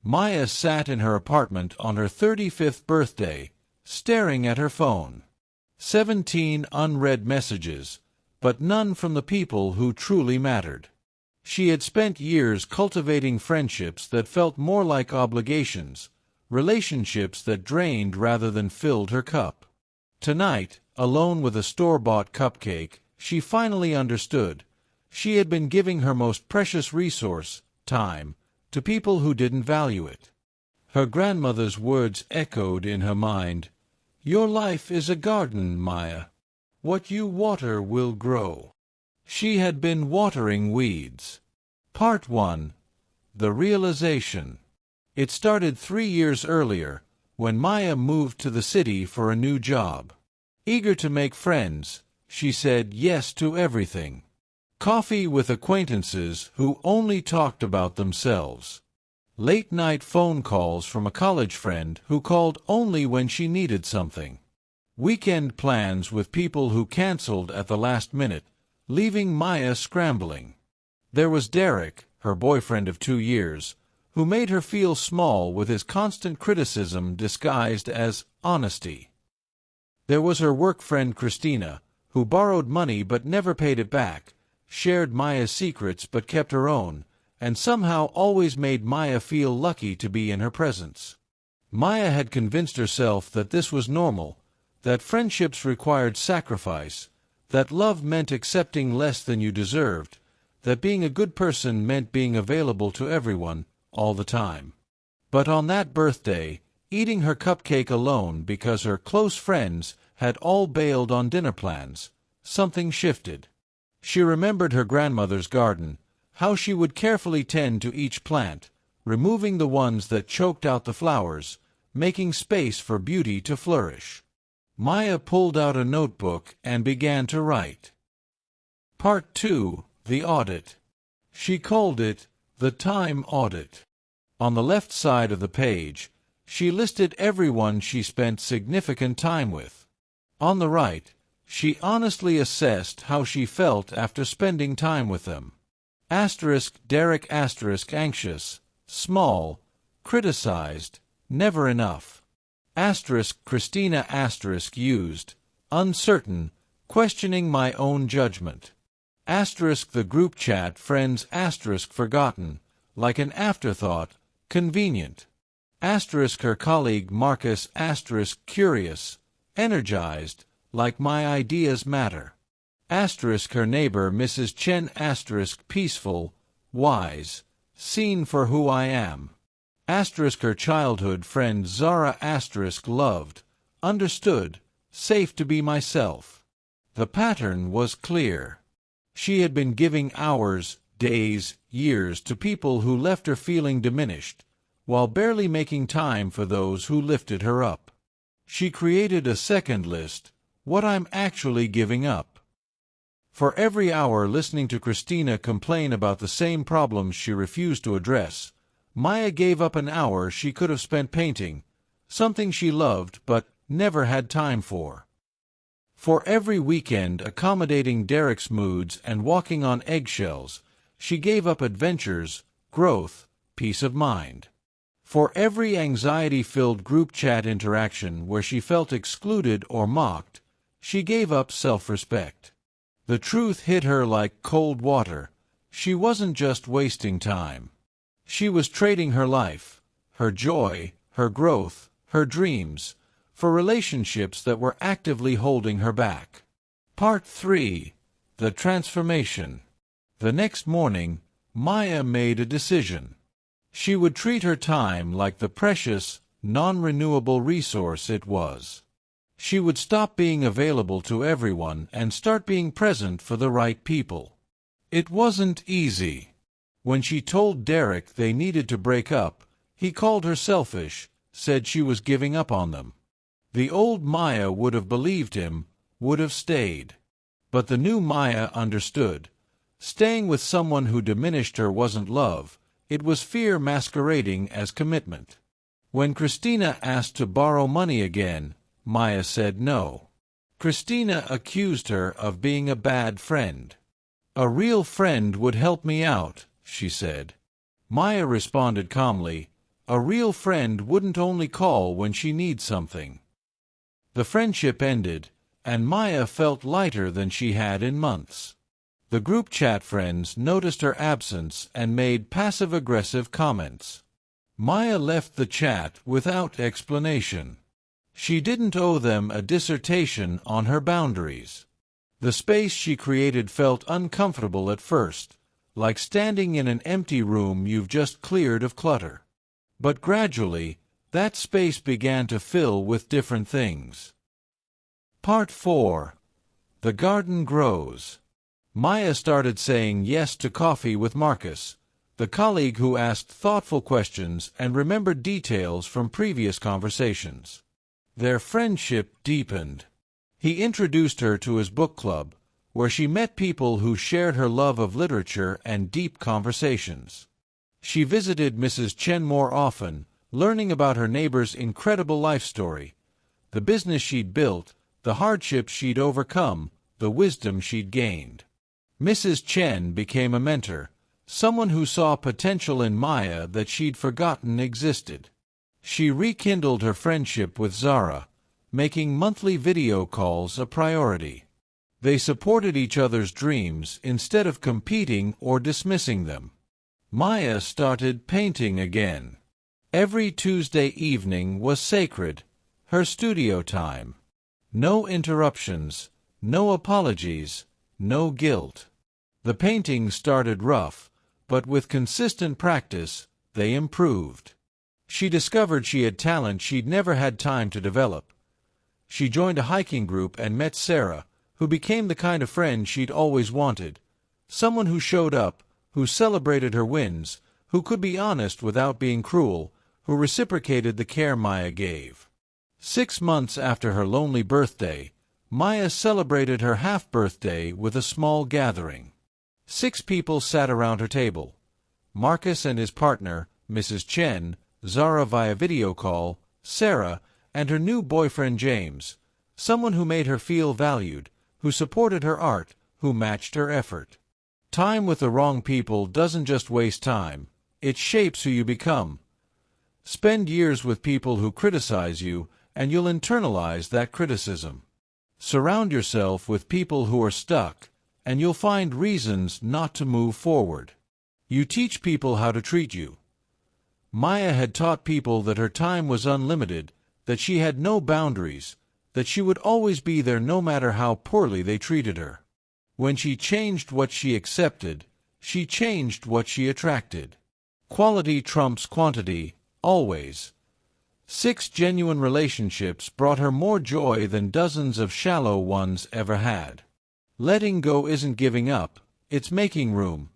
Maya sat in her apartment on her 35th birthday, staring at her phone. 17 unread messages, but none from the people who truly mattered. She had spent years cultivating friendships that felt more like obligations, relationships that drained rather than filled her cup. Tonight, alone with a store-bought cupcake, she finally understood. She had been giving her most precious resource, time, to people who didn't value it. Her grandmother's words echoed in her mind. "Your life is a garden, Maya. What you water will grow." She had been watering weeds. Part 1. The Realization. It started 3 years earlier, when Maya moved to the city for a new job. Eager to make friends, she said yes to everything. Coffee with acquaintances who only talked about themselves. Late-night phone calls from a college friend who called only when she needed something. Weekend plans with people who canceled at the last minute, leaving Maya scrambling. There was Derek, her boyfriend of 2 years, who made her feel small with his constant criticism disguised as honesty. There was her work friend Christina, who borrowed money but never paid it back, shared Maya's secrets but kept her own, and somehow always made Maya feel lucky to be in her presence. Maya had convinced herself that this was normal, that friendships required sacrifice, that love meant accepting less than you deserved, that being a good person meant being available to everyone, all the time. But on that birthday, eating her cupcake alone because her close friends had all bailed on dinner plans, something shifted. She remembered her grandmother's garden, how she would carefully tend to each plant, removing the ones that choked out the flowers, making space for beauty to flourish. Maya pulled out a notebook and began to write. Part 2. The Audit. She called it the Time Audit. On the left side of the page, she listed everyone she spent significant time with. On the right, she honestly assessed how she felt after spending time with them. Derek anxious, small, criticized, never enough. Christina used, uncertain, questioning my own judgment. The group chat friends forgotten, like an afterthought, convenient. Her colleague Marcus curious, energized, like my ideas matter. Her neighbor Mrs. Chen peaceful, wise, seen for who I am. Her childhood friend Zara loved, understood, safe to be myself. The pattern was clear. She had been giving hours, days, years to people who left her feeling diminished, while barely making time for those who lifted her up. She created a second list, what I'm actually giving up. For every hour listening to Christina complain about the same problems she refused to address, Maya gave up an hour she could have spent painting, something she loved but never had time for. For every weekend accommodating Derek's moods and walking on eggshells, she gave up adventures, growth, peace of mind. For every anxiety-filled group chat interaction where she felt excluded or mocked, she gave up self-respect. The truth hit her like cold water. She wasn't just wasting time. She was trading her life, her joy, her growth, her dreams, for relationships that were actively holding her back. Part 3. The Transformation. The next morning, Maya made a decision. She would treat her time like the precious, non-renewable resource it was. She would stop being available to everyone and start being present for the right people. It wasn't easy. When she told Derek they needed to break up, he called her selfish, said she was giving up on them. The old Maya would have believed him, would have stayed. But the new Maya understood. Staying with someone who diminished her wasn't love, it was fear masquerading as commitment. When Christina asked to borrow money again, Maya said no. Christina accused her of being a bad friend. "A real friend would help me out," she said. Maya responded calmly, A real friend wouldn't only call when she needs something. The friendship ended, and Maya felt lighter than she had in months. The group chat friends noticed her absence and made passive-aggressive comments. Maya left the chat without explanation. She didn't owe them a dissertation on her boundaries. The space she created felt uncomfortable at first, like standing in an empty room you've just cleared of clutter. But gradually, that space began to fill with different things. Part 4. The Garden Grows. Maya started saying yes to coffee with Marcus, the colleague who asked thoughtful questions and remembered details from previous conversations. Their friendship deepened. He introduced her to his book club, where she met people who shared her love of literature and deep conversations. She visited Mrs. Chen more often, learning about her neighbor's incredible life story, the business she'd built, the hardships she'd overcome, the wisdom she'd gained. Mrs. Chen became a mentor, someone who saw potential in Maya that she'd forgotten existed. She rekindled her friendship with Zara, making monthly video calls a priority. They supported each other's dreams instead of competing or dismissing them. Maya started painting again. Every Tuesday evening was sacred, her studio time. No interruptions, no apologies, no guilt. The paintings started rough, but with consistent practice, they improved. She discovered she had talent she'd never had time to develop. She joined a hiking group and met Sarah, who became the kind of friend she'd always wanted. Someone who showed up, who celebrated her wins, who could be honest without being cruel, who reciprocated the care Maya gave. 6 months after her lonely birthday, Maya celebrated her half-birthday with a small gathering. 6 people sat around her table. Marcus and his partner, Mrs. Chen, Zara via video call, Sarah, and her new boyfriend James, someone who made her feel valued, who supported her art, who matched her effort. Time with the wrong people doesn't just waste time, it shapes who you become. Spend years with people who criticize you, and you'll internalize that criticism. Surround yourself with people who are stuck, and you'll find reasons not to move forward. You teach people how to treat you. Maya had taught people that her time was unlimited, that she had no boundaries, that she would always be there no matter how poorly they treated her. When she changed what she accepted, she changed what she attracted. Quality trumps quantity, always. 6 genuine relationships brought her more joy than dozens of shallow ones ever had. Letting go isn't giving up, it's making room,